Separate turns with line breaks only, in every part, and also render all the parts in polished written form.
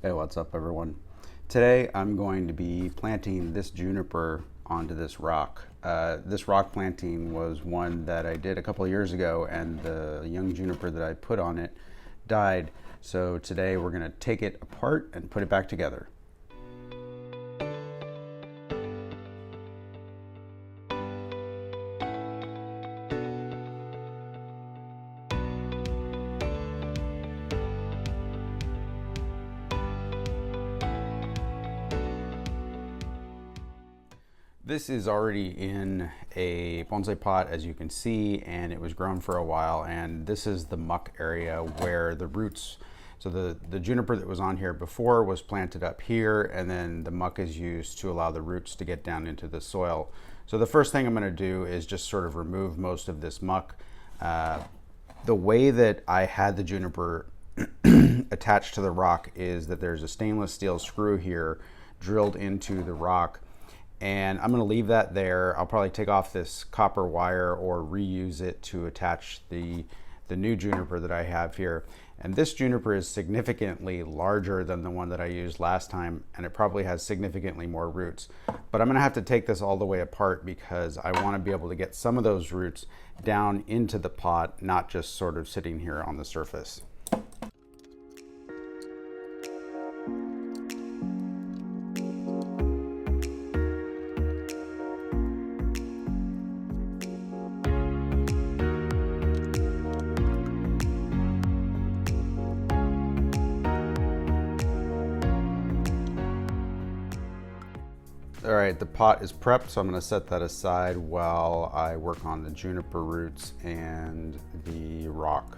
Hey, what's up everyone? Today I'm going to be planting this juniper onto this rock. This rock planting was one that I did a couple of years ago, and the young juniper that I put on it died. So today we're going to take it apart and put it back together. This is already in a bonsai pot, as you can see, and it was grown for a while. And this is the muck area where the roots, so the juniper that was on here before was planted up here, and then the muck is used to allow the roots to get down into the soil. So the first thing I'm going to do is just sort of remove most of this muck. The way that I had the juniper attached to the rock is that there's a stainless steel screw here drilled into the rock. And I'm going to leave that there. I'll probably take off this copper wire or reuse it to attach the new juniper that I have here. And this juniper is significantly larger than the one that I used last time, and it probably has significantly more roots. But I'm going to have to take this all the way apart because I want to be able to get some of those roots down into the pot, not just sort of sitting here on the surface. All right, the pot is prepped, so I'm going to set that aside while I work on the juniper roots and the rock.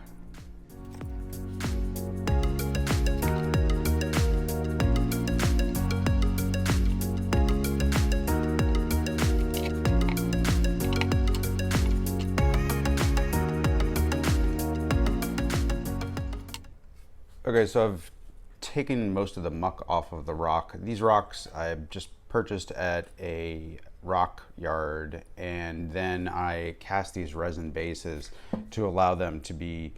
Okay, so I've taken most of the muck off of the rock. These rocks I've just purchased at a rock yard, and then I cast these resin bases to allow them to be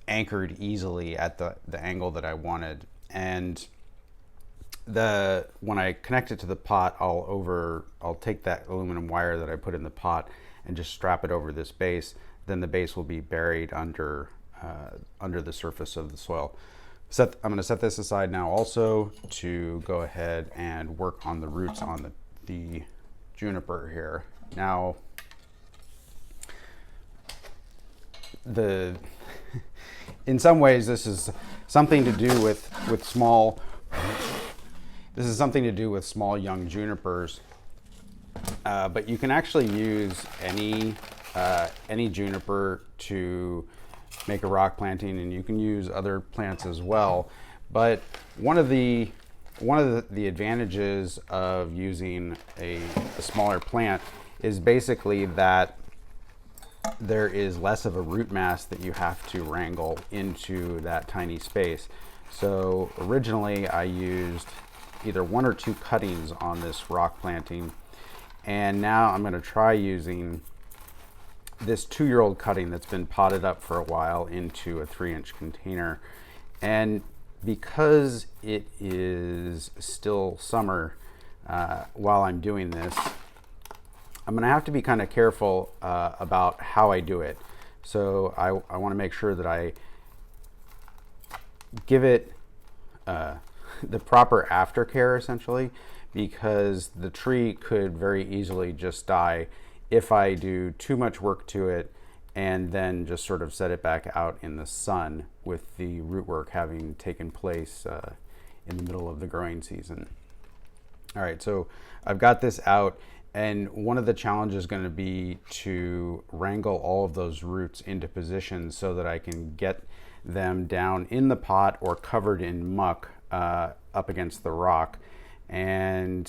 anchored easily at the angle that I wanted. And when I connect it to the pot, I'll take that aluminum wire that I put in the pot and just strap it over this base. Then the base will be buried under the surface of the soil. I'm going to set this aside now also to go ahead and work on the roots on the juniper here. Now, in some ways, this is something to do with small. This is something to do with small young junipers, but you can actually use any juniper to make a rock planting, and you can use other plants as well. But one of the advantages of using a smaller plant is basically that there is less of a root mass that you have to wrangle into that tiny space. So originally I used either one or two cuttings on this rock planting, and now I'm going to try using this 2-year-old cutting that's been potted up for a while into a 3-inch container. And because it is still summer while I'm doing this, I'm gonna have to be kind of careful about how I do it. So I want to make sure that I give it the proper aftercare, essentially, because the tree could very easily just die if I do too much work to it and then just sort of set it back out in the sun with the root work having taken place in the middle of the growing season. All right, so I've got this out, and one of the challenges is going to be to wrangle all of those roots into position so that I can get them down in the pot or covered in muck up against the rock. And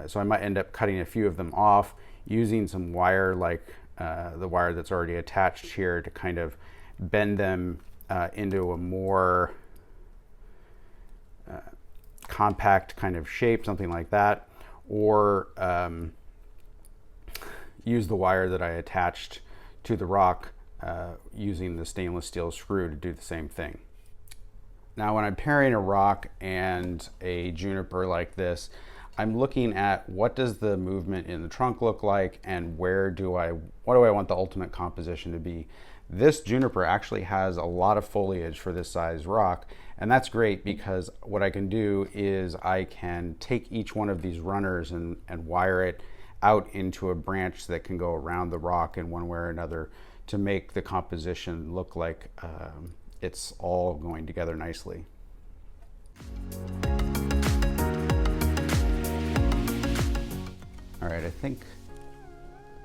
so I might end up cutting a few of them off, using some wire like the wire that's already attached here to kind of bend them into a more compact kind of shape, something like that, or use the wire that I attached to the rock using the stainless steel screw to do the same thing. Now when I'm pairing a rock and a juniper like this, I'm looking at what does the movement in the trunk look like and what do I want the ultimate composition to be. This juniper actually has a lot of foliage for this size rock, and that's great because what I can do is I can take each one of these runners and wire it out into a branch that can go around the rock in one way or another to make the composition look like it's all going together nicely. All right, I think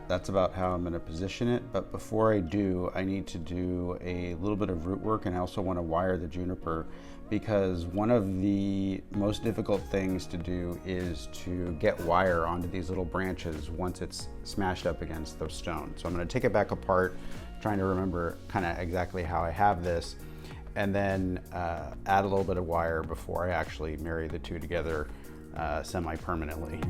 that's about how I'm going to position it, but before I do, I need to do a little bit of root work, and I also want to wire the juniper, because one of the most difficult things to do is to get wire onto these little branches once it's smashed up against the stone. So I'm going to take it back apart, trying to remember kind of exactly how I have this, and then add a little bit of wire before I actually marry the two together semi-permanently.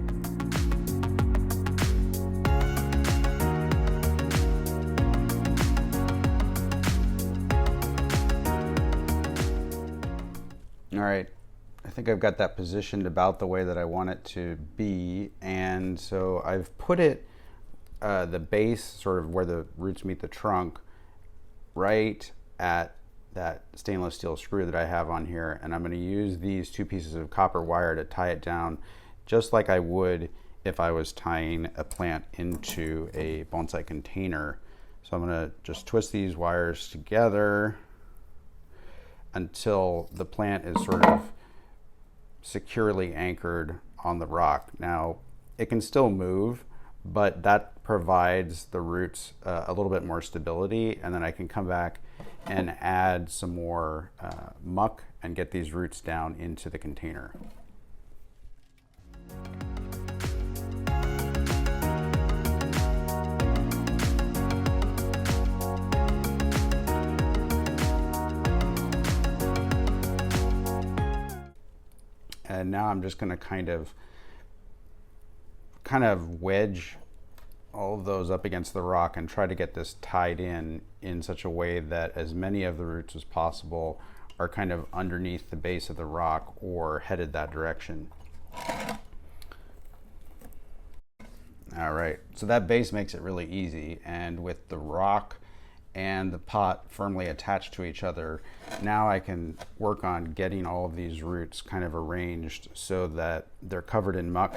All right, I think I've got that positioned about the way that I want it to be, and so I've put it, the base, sort of where the roots meet the trunk, right at that stainless steel screw that I have on here, and I'm going to use these two pieces of copper wire to tie it down just like I would if I was tying a plant into a bonsai container. So I'm going to just twist these wires together until the plant is sort of securely anchored on the rock. Now, it can still move, but that provides the roots a little bit more stability, and then I can come back and add some more muck and get these roots down into the container. And now I'm just going to kind of wedge all of those up against the rock and try to get this tied in such a way that as many of the roots as possible are kind of underneath the base of the rock or headed that direction. All right, so that base makes it really easy, and with the rock and the pot firmly attached to each other, now I can work on getting all of these roots kind of arranged so that they're covered in muck.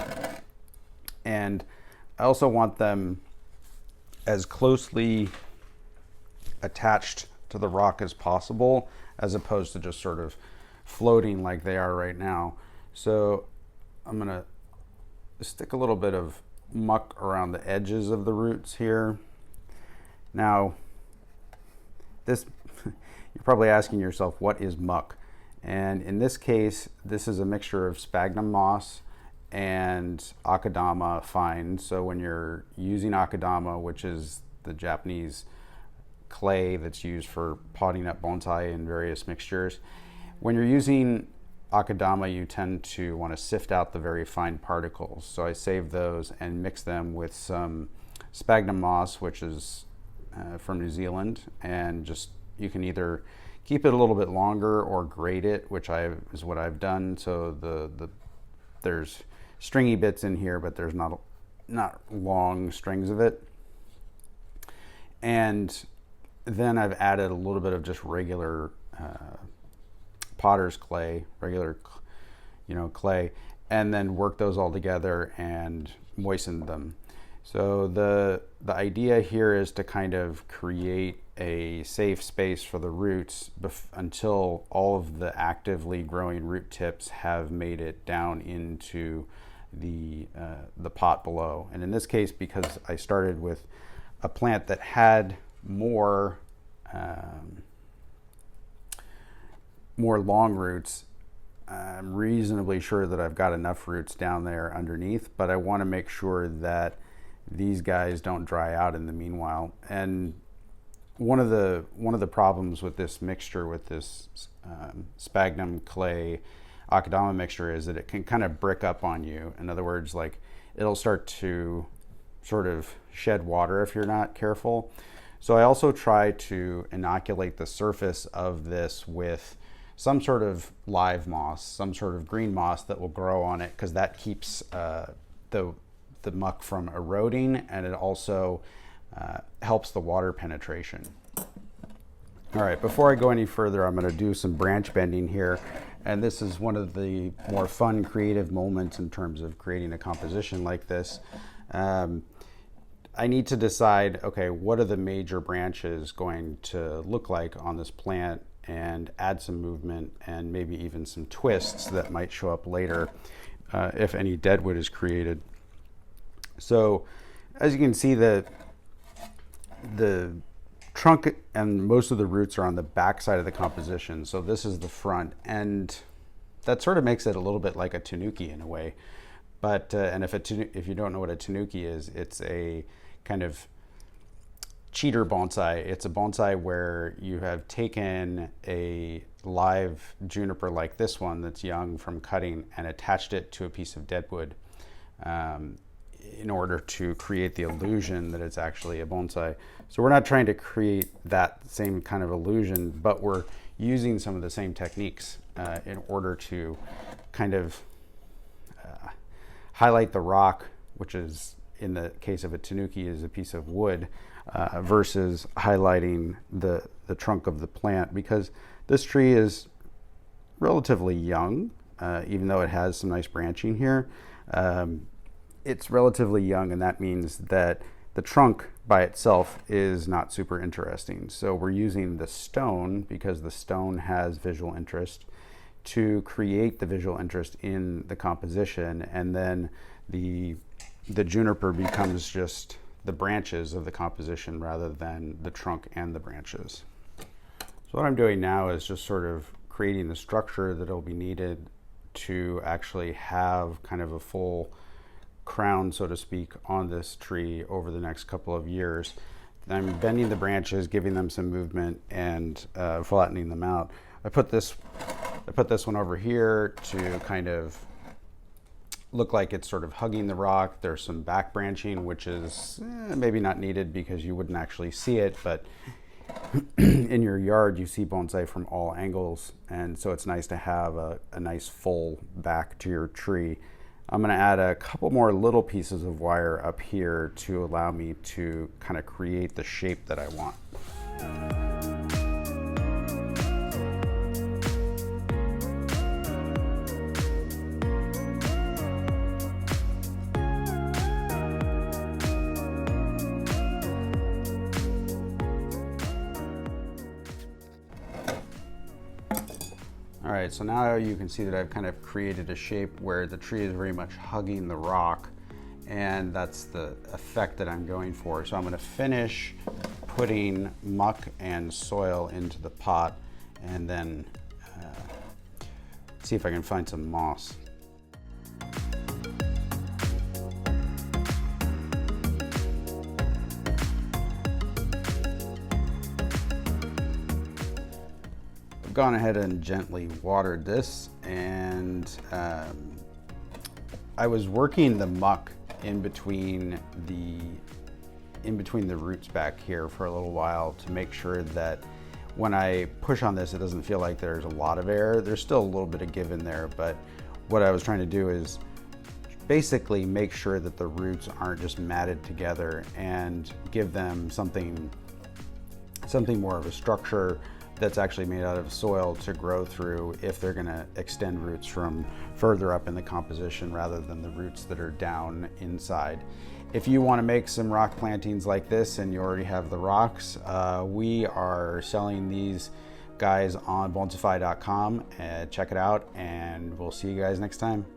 And I also want them as closely attached to the rock as possible, as opposed to just sort of floating like they are right now. So I'm gonna stick a little bit of muck around the edges of the roots here. Now, this, you're probably asking yourself, what is muck? And in this case, this is a mixture of sphagnum moss and akadama fine. So when you're using akadama, which is the Japanese clay that's used for potting up bonsai in various mixtures, when you're using akadama, you tend to want to sift out the very fine particles. So I save those and mix them with some sphagnum moss, which is from New Zealand, and just, you can either keep it a little bit longer or grate it, which is what I've done. So there's stringy bits in here, but there's not long strings of it. And then I've added a little bit of just regular potter's clay, regular clay, and then work those all together and moisten them. So the idea here is to kind of create a safe space for the roots until all of the actively growing root tips have made it down into the pot below. And in this case, because I started with a plant that had more long roots, I'm reasonably sure that I've got enough roots down there underneath, but I want to make sure that these guys don't dry out in the meanwhile. And one of the problems with this mixture, with this sphagnum clay akadama mixture, is that it can kind of brick up on you. In other words, like, it'll start to sort of shed water if you're not careful. So I also try to inoculate the surface of this with some sort of live moss, some sort of green moss that will grow on it, because that keeps the muck from eroding, and it also helps the water penetration. All right, before I go any further, I'm going to do some branch bending here. And this is one of the more fun, creative moments in terms of creating a composition like this. I need to decide, okay, what are the major branches going to look like on this plant, and add some movement and maybe even some twists that might show up later if any deadwood is created. So as you can see, the trunk and most of the roots are on the back side of the composition. So this is the front, and that sort of makes it a little bit like a tanuki in a way. But and if you don't know what a tanuki is, it's a kind of cheater bonsai. It's a bonsai where you have taken a live juniper like this one that's young from cutting and attached it to a piece of deadwood in order to create the illusion that it's actually a bonsai. So we're not trying to create that same kind of illusion, but we're using some of the same techniques in order to kind of highlight the rock, which is, in the case of a tanuki, is a piece of wood, versus highlighting the trunk of the plant, because this tree is relatively young, even though it has some nice branching here. It's relatively young, and that means that the trunk by itself is not super interesting. So we're using the stone, because the stone has visual interest, to create the visual interest in the composition, and then the juniper becomes just the branches of the composition rather than the trunk and the branches. So what I'm doing now is just sort of creating the structure that will be needed to actually have kind of a full crown, so to speak, on this tree over the next couple of years. I'm bending the branches, giving them some movement, and flattening them out. I put this one over here to kind of look like it's sort of hugging the rock. There's some back branching, which is maybe not needed because you wouldn't actually see it, but in your yard you see bonsai from all angles, and so it's nice to have a nice full back to your tree. I'm going to add a couple more little pieces of wire up here to allow me to kind of create the shape that I want. All right, so now you can see that I've kind of created a shape where the tree is very much hugging the rock, and that's the effect that I'm going for. So I'm going to finish putting muck and soil into the pot, and then see if I can find some moss. Gone ahead and gently watered this, and I was working the muck in between the roots back here for a little while to make sure that when I push on this, it doesn't feel like there's a lot of air. There's still a little bit of give in there, but what I was trying to do is basically make sure that the roots aren't just matted together, and give them something more of a structure that's actually made out of soil to grow through if they're going to extend roots from further up in the composition rather than the roots that are down inside. If you want to make some rock plantings like this and you already have the rocks, we are selling these guys on Bonsaify.com. Check it out, and we'll see you guys next time.